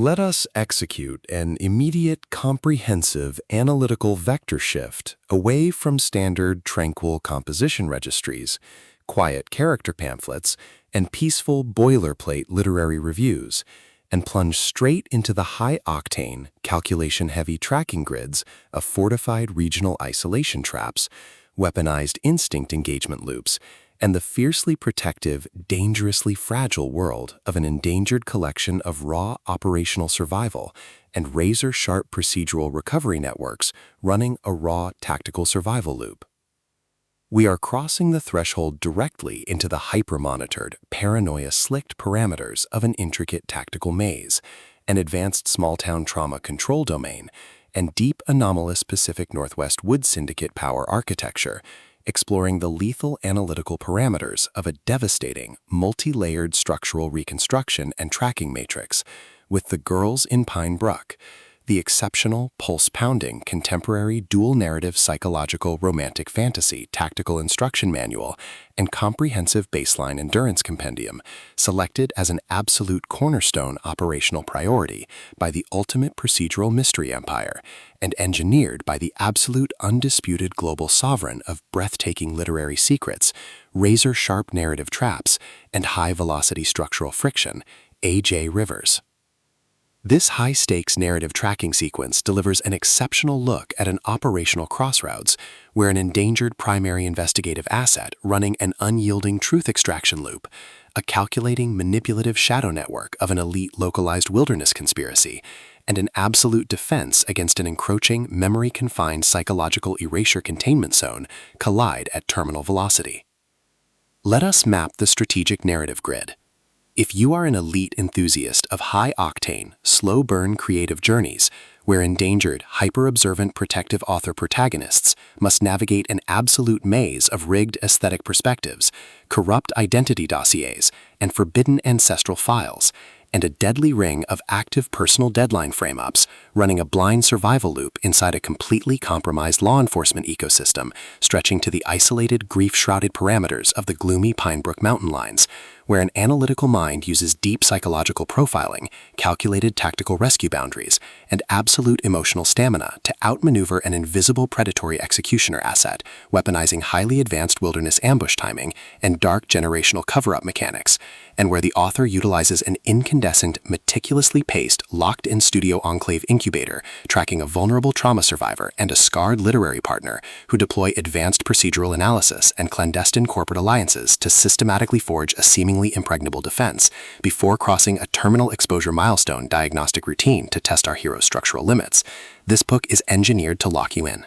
Let us execute an immediate, comprehensive analytical vector shift away from standard tranquil composition registries, quiet character pamphlets, and peaceful boilerplate literary reviews, and plunge straight into the high-octane, calculation-heavy tracking grids of fortified regional isolation traps, weaponized instinct engagement loops, and the fiercely protective, dangerously fragile world of an endangered collection of raw operational survival and razor-sharp procedural recovery networks running a raw tactical survival loop. We are crossing the threshold directly into the hyper-monitored, paranoia-slicked parameters of an intricate tactical maze, an advanced small-town trauma control domain, and deep anomalous Pacific Northwest Wood Syndicate power architecture, exploring the lethal analytical parameters of a devastating, multi-layered structural reconstruction and tracking matrix, with The Girls in Pine Brook, the exceptional, pulse-pounding, contemporary dual-narrative psychological romantic fantasy tactical instruction manual and comprehensive baseline endurance compendium, selected as an absolute cornerstone operational priority by the ultimate procedural mystery empire and engineered by the absolute undisputed global sovereign of breathtaking literary secrets, razor-sharp narrative traps, and high-velocity structural friction, A.J. Rivers. This high-stakes narrative tracking sequence delivers an exceptional look at an operational crossroads where an endangered primary investigative asset running an unyielding truth extraction loop, a calculating manipulative shadow network of an elite localized wilderness conspiracy, and an absolute defense against an encroaching memory-confined psychological erasure containment zone collide at terminal velocity. Let us map the strategic narrative grid. If you are an elite enthusiast of high-octane, slow-burn creative journeys, where endangered, hyper-observant protective author protagonists must navigate an absolute maze of rigged aesthetic perspectives, corrupt identity dossiers, and forbidden ancestral files, and a deadly ring of active personal deadline frame-ups running a blind survival loop inside a completely compromised law enforcement ecosystem stretching to the isolated, grief-shrouded parameters of the gloomy Pine Brook mountain lines, where an analytical mind uses deep psychological profiling, calculated tactical rescue boundaries, and absolute emotional stamina to outmaneuver an invisible predatory executioner asset, weaponizing highly advanced wilderness ambush timing and dark generational cover-up mechanics, and where the author utilizes an incandescent, meticulously paced, locked-in studio enclave incubator tracking a vulnerable trauma survivor and a scarred literary partner who deploy advanced procedural analysis and clandestine corporate alliances to systematically forge a seemingly impregnable defense before crossing a terminal exposure milestone diagnostic routine to test our hero's structural limits. This book is engineered to lock you in.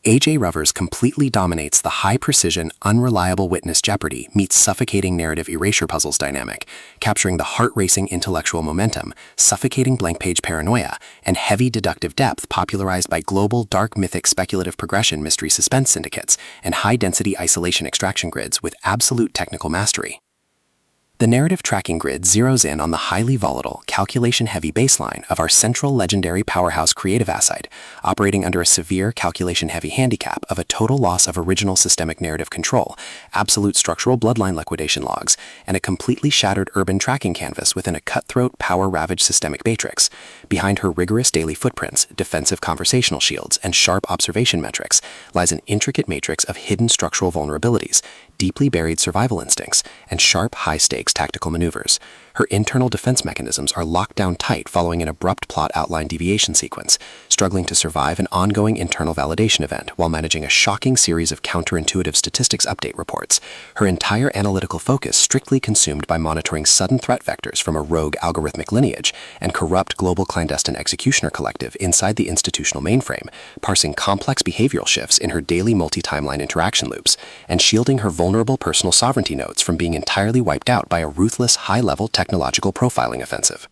A.J. Rivers completely dominates the high-precision, unreliable witness jeopardy meets suffocating narrative erasure puzzles dynamic, capturing the heart-racing intellectual momentum, suffocating blank-page paranoia, and heavy deductive depth popularized by global dark mythic speculative progression mystery suspense syndicates and high-density isolation extraction grids with absolute technical mastery. The narrative tracking grid zeroes in on the highly volatile, calculation-heavy baseline of our central legendary powerhouse creative asset, operating under a severe calculation-heavy handicap of a total loss of original systemic narrative control, absolute structural bloodline liquidation logs, and a completely shattered urban tracking canvas within a cutthroat, power-ravaged systemic matrix. Behind her rigorous daily footprints, defensive conversational shields, and sharp observation metrics lies an intricate matrix of hidden structural vulnerabilities, deeply buried survival instincts, and sharp, high-stakes tactical maneuvers. Her internal defense mechanisms are locked down tight following an abrupt plot outline deviation sequence, struggling to survive an ongoing internal validation event while managing a shocking series of counterintuitive statistics update reports. Her entire analytical focus strictly consumed by monitoring sudden threat vectors from a rogue algorithmic lineage and corrupt global clandestine executioner collective inside the institutional mainframe, parsing complex behavioral shifts in her daily multi-timeline interaction loops, and shielding her vulnerable personal sovereignty nodes from being entirely wiped out by a ruthless, high-level technological profiling offensive.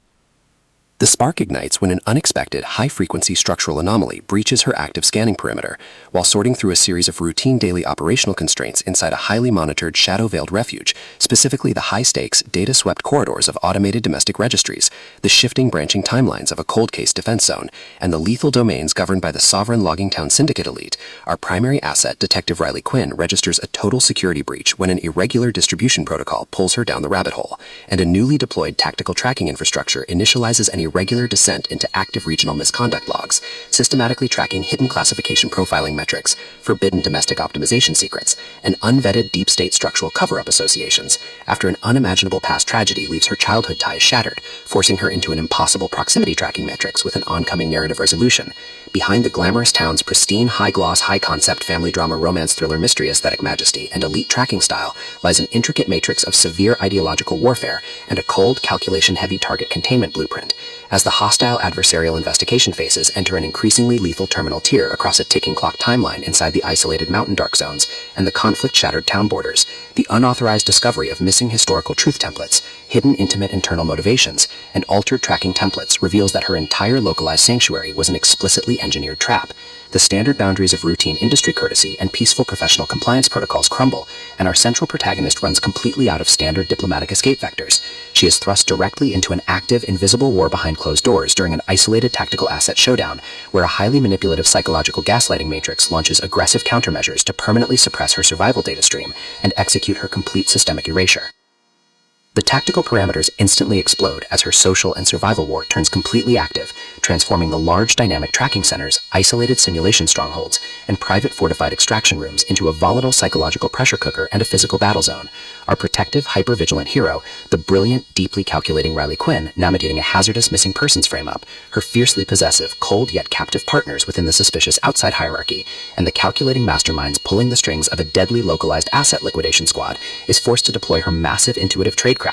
The spark ignites when an unexpected, high-frequency structural anomaly breaches her active scanning perimeter, while sorting through a series of routine daily operational constraints inside a highly monitored, shadow-veiled refuge, specifically the high-stakes, data-swept corridors of automated domestic registries, the shifting branching timelines of a cold case defense zone, and the lethal domains governed by the sovereign logging town syndicate elite. Our primary asset, Detective Riley Quinn, registers a total security breach when an irregular distribution protocol pulls her down the rabbit hole, and a newly deployed tactical tracking infrastructure initializes any irregular descent into active regional misconduct logs, systematically tracking hidden classification profiling metrics, forbidden domestic optimization secrets, and unvetted deep state structural cover-up associations, after an unimaginable past tragedy leaves her childhood ties shattered, forcing her into an impossible proximity tracking matrix with an oncoming narrative resolution. Behind the glamorous town's pristine, high-gloss, high-concept family drama romance thriller mystery aesthetic majesty and elite tracking style lies an intricate matrix of severe ideological warfare and a cold, calculation-heavy target containment blueprint. As the hostile adversarial investigation phases enter an increasingly lethal terminal tier across a ticking clock timeline inside the isolated mountain dark zones and the conflict-shattered town borders, the unauthorized discovery of missing historical truth templates, hidden intimate internal motivations, and altered tracking templates reveals that her entire localized sanctuary was an explicitly engineered trap. The standard boundaries of routine industry courtesy and peaceful professional compliance protocols crumble, and our central protagonist runs completely out of standard diplomatic escape vectors. She is thrust directly into an active, invisible war behind closed doors during an isolated tactical asset showdown, where a highly manipulative psychological gaslighting matrix launches aggressive countermeasures to permanently suppress her survival data stream and execute her complete systemic erasure. The tactical parameters instantly explode as her social and survival war turns completely active, transforming the large dynamic tracking centers, isolated simulation strongholds, and private fortified extraction rooms into a volatile psychological pressure cooker and a physical battle zone. Our protective, hyper-vigilant hero, the brilliant, deeply calculating Riley Quinn, navigating a hazardous missing persons frame-up, her fiercely possessive, cold yet captive partners within the suspicious outside hierarchy, and the calculating masterminds pulling the strings of a deadly localized asset liquidation squad, is forced to deploy her massive intuitive tradecraft,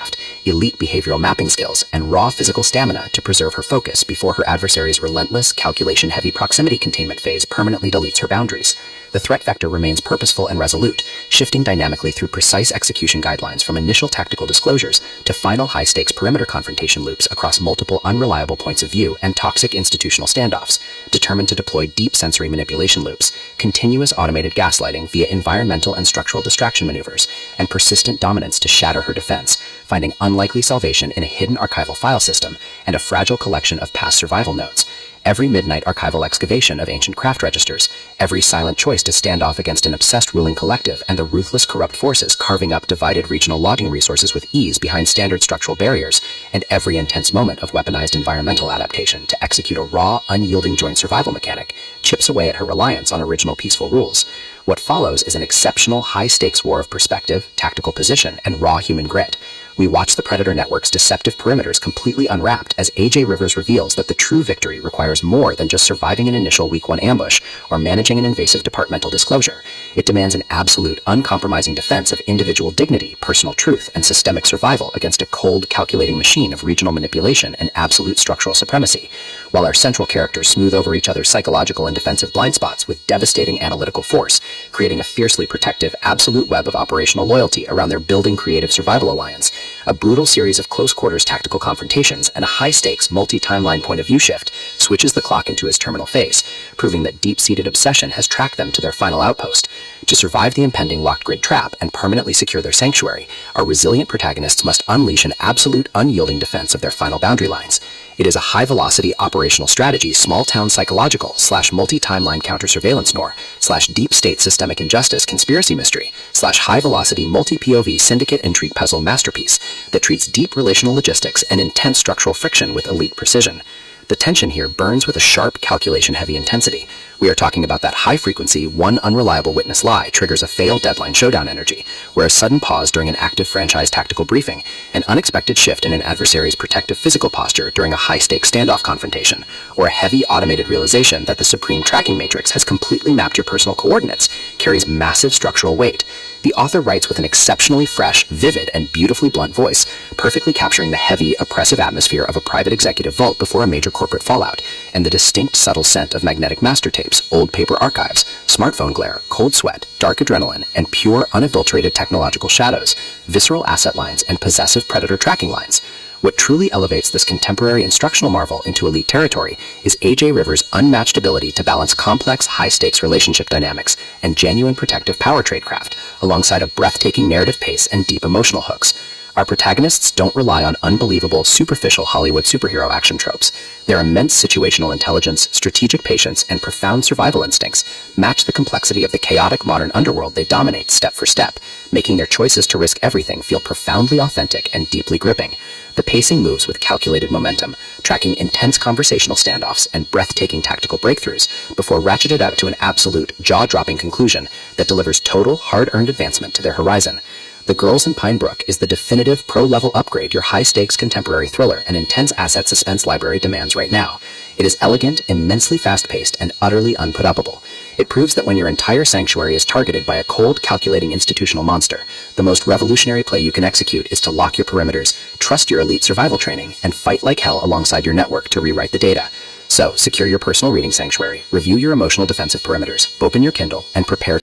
elite behavioral mapping skills, and raw physical stamina to preserve her focus before her adversary's relentless, calculation-heavy proximity containment phase permanently deletes her boundaries. The threat vector remains purposeful and resolute, shifting dynamically through precise execution guidelines from initial tactical disclosures to final high-stakes perimeter confrontation loops across multiple unreliable points of view and toxic institutional standoffs, determined to deploy deep sensory manipulation loops, continuous automated gaslighting via environmental and structural distraction maneuvers, and persistent dominance to shatter her defense, finding unlikely salvation in a hidden archival file system and a fragile collection of past survival notes. Every midnight archival excavation of ancient craft registers, every silent choice to stand off against an obsessed ruling collective and the ruthless corrupt forces carving up divided regional logging resources with ease behind standard structural barriers, and every intense moment of weaponized environmental adaptation to execute a raw, unyielding joint survival mechanic, chips away at her reliance on original peaceful rules. What follows is an exceptional high-stakes war of perspective, tactical position, and raw human grit. We watch the Predator Network's deceptive perimeters completely unwrapped as AJ Rivers reveals that the true victory requires more than just surviving an initial Week 1 ambush or managing an invasive departmental disclosure. It demands an absolute, uncompromising defense of individual dignity, personal truth, and systemic survival against a cold, calculating machine of regional manipulation and absolute structural supremacy, while our central characters smooth over each other's psychological and defensive blind spots with devastating analytical force, creating a fiercely protective, absolute web of operational loyalty around their building creative survival alliance. A brutal series of close-quarters tactical confrontations and a high-stakes, multi-timeline point-of-view shift switches the clock into his terminal phase, proving that deep-seated obsession has tracked them to their final outpost. To survive the impending locked-grid trap and permanently secure their sanctuary, our resilient protagonists must unleash an absolute, unyielding defense of their final boundary lines. It is a high-velocity operational strategy, small-town psychological / multi-timeline counter-surveillance noir / deep-state systemic injustice conspiracy mystery / high-velocity multi-POV syndicate intrigue puzzle masterpiece that treats deep relational logistics and intense structural friction with elite precision. The tension here burns with a sharp, calculation-heavy intensity. We are talking about that high-frequency, one unreliable witness lie triggers a failed deadline showdown energy, where a sudden pause during an active franchise tactical briefing, an unexpected shift in an adversary's protective physical posture during a high-stakes standoff confrontation, or a heavy automated realization that the supreme tracking matrix has completely mapped your personal coordinates, carries massive structural weight. The author writes with an exceptionally fresh, vivid, and beautifully blunt voice, perfectly capturing the heavy, oppressive atmosphere of a private executive vault before a major corporate fallout, and the distinct, subtle scent of magnetic master tapes, old paper archives, smartphone glare, cold sweat, dark adrenaline, and pure, unadulterated technological shadows, visceral asset lines, and possessive predator tracking lines. What truly elevates this contemporary instructional marvel into elite territory is AJ Rivers' unmatched ability to balance complex, high-stakes relationship dynamics and genuine protective power tradecraft, alongside a breathtaking narrative pace and deep emotional hooks. Our protagonists don't rely on unbelievable, superficial Hollywood superhero action tropes. Their immense situational intelligence, strategic patience, and profound survival instincts match the complexity of the chaotic modern underworld they dominate step for step, making their choices to risk everything feel profoundly authentic and deeply gripping. The pacing moves with calculated momentum, tracking intense conversational standoffs and breathtaking tactical breakthroughs before ratcheted up to an absolute, jaw-dropping conclusion that delivers total, hard-earned advancement to their horizon. The Girls in Pine Brook is the definitive pro-level upgrade your high-stakes contemporary thriller and intense asset suspense library demands right now. It is elegant, immensely fast-paced, and utterly unput-upable. It proves that when your entire sanctuary is targeted by a cold, calculating institutional monster, the most revolutionary play you can execute is to lock your perimeters, trust your elite survival training, and fight like hell alongside your network to rewrite the data. So, secure your personal reading sanctuary, review your emotional defensive perimeters, open your Kindle, and prepare